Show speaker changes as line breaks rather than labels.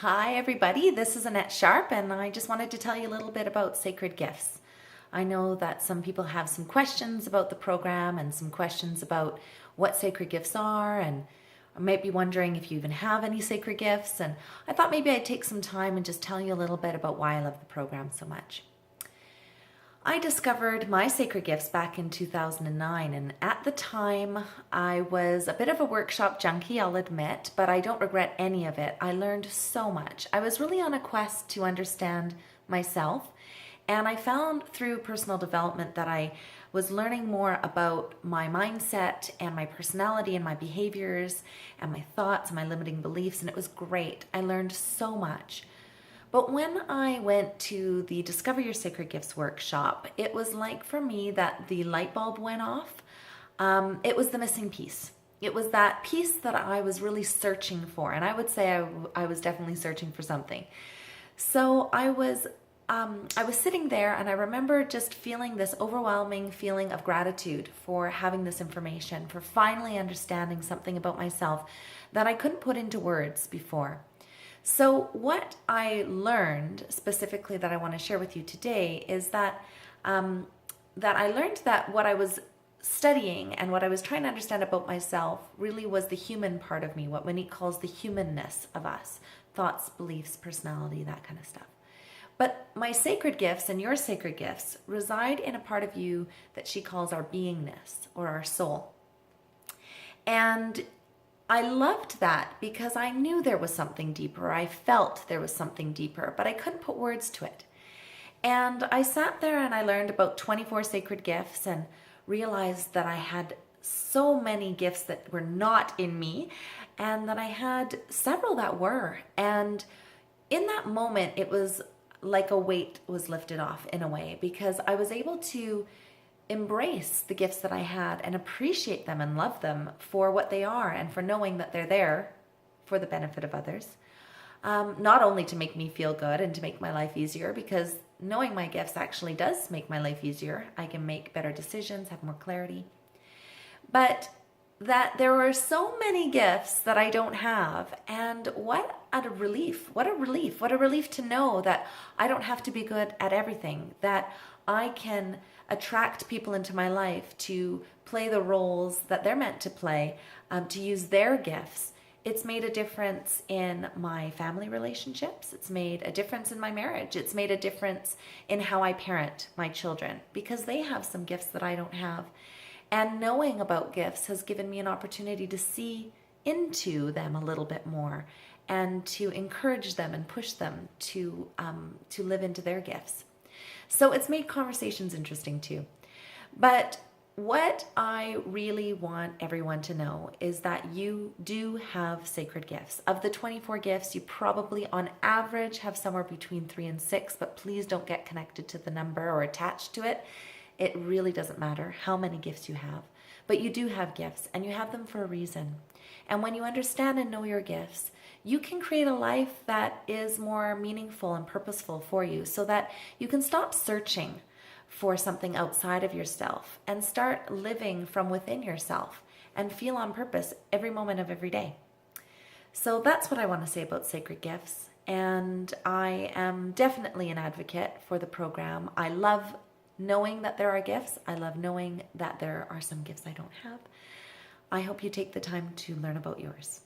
Hi everybody, this is Annette Sharpe and I just wanted to tell you a little bit about sacred gifts. I know that some people have some questions about the program and some questions about what sacred gifts are, and I might be wondering if you even have any sacred gifts, and I thought maybe I'd take some time and just tell you a little bit about why I love the program so much. I discovered my sacred gifts back in 2009, and at the time I was a bit of a workshop junkie, I'll admit, but I don't regret any of it. I learned so much. I was really on a quest to understand myself, and I found through personal development that I was learning more about my mindset and my personality and my behaviors and my thoughts and my limiting beliefs, and it was great. I learned so much. But when I went to the Discover Your Sacred Gifts workshop, it was like for me that the light bulb went off. It was the missing piece. It was that piece that I was really searching for. And I would say I was definitely searching for something. So I was sitting there, and I remember just feeling this overwhelming feeling of gratitude for having this information, for finally understanding something about myself that I couldn't put into words before. So what I learned specifically that I want to share with you today is that I learned that what I was studying and what I was trying to understand about myself really was the human part of me, what Monique calls the humanness of us, thoughts, beliefs, personality, that kind of stuff. But my sacred gifts and your sacred gifts reside in a part of you that she calls our beingness or our soul. And I loved that because I knew there was something deeper. I felt there was something deeper, but I couldn't put words to it. And I sat there and I learned about 24 sacred gifts and realized that I had so many gifts that were not in me and that I had several that were. And in that moment, it was like a weight was lifted off in a way, because I was able to embrace the gifts that I had and appreciate them and love them for what they are, and for knowing that they're there for the benefit of others. Not only to make me feel good and to make my life easier, because knowing my gifts actually does make my life easier. I can make better decisions, have more clarity. But that there were so many gifts that I don't have, and what a relief, what a relief, what a relief to know that I don't have to be good at everything, that I can attract people into my life to play the roles that they're meant to play, to use their gifts. It's made a difference in my family relationships. It's made a difference in my marriage. It's made a difference in how I parent my children, because they have some gifts that I don't have. And knowing about gifts has given me an opportunity to see into them a little bit more and to encourage them and push them to live into their gifts. So it's made conversations interesting too. But what I really want everyone to know is that you do have sacred gifts. Of the 24 gifts, you probably on average have somewhere between 3 and 6, but please don't get connected to the number or attached to it. It really doesn't matter how many gifts you have, but you do have gifts, and you have them for a reason. And when you understand and know your gifts, you can create a life that is more meaningful and purposeful for you, so that you can stop searching for something outside of yourself and start living from within yourself and feel on purpose every moment of every day. So that's what I want to say about sacred gifts. And I am definitely an advocate for the program. I love knowing that there are gifts. I love knowing that there are some gifts I don't have. I hope you take the time to learn about yours.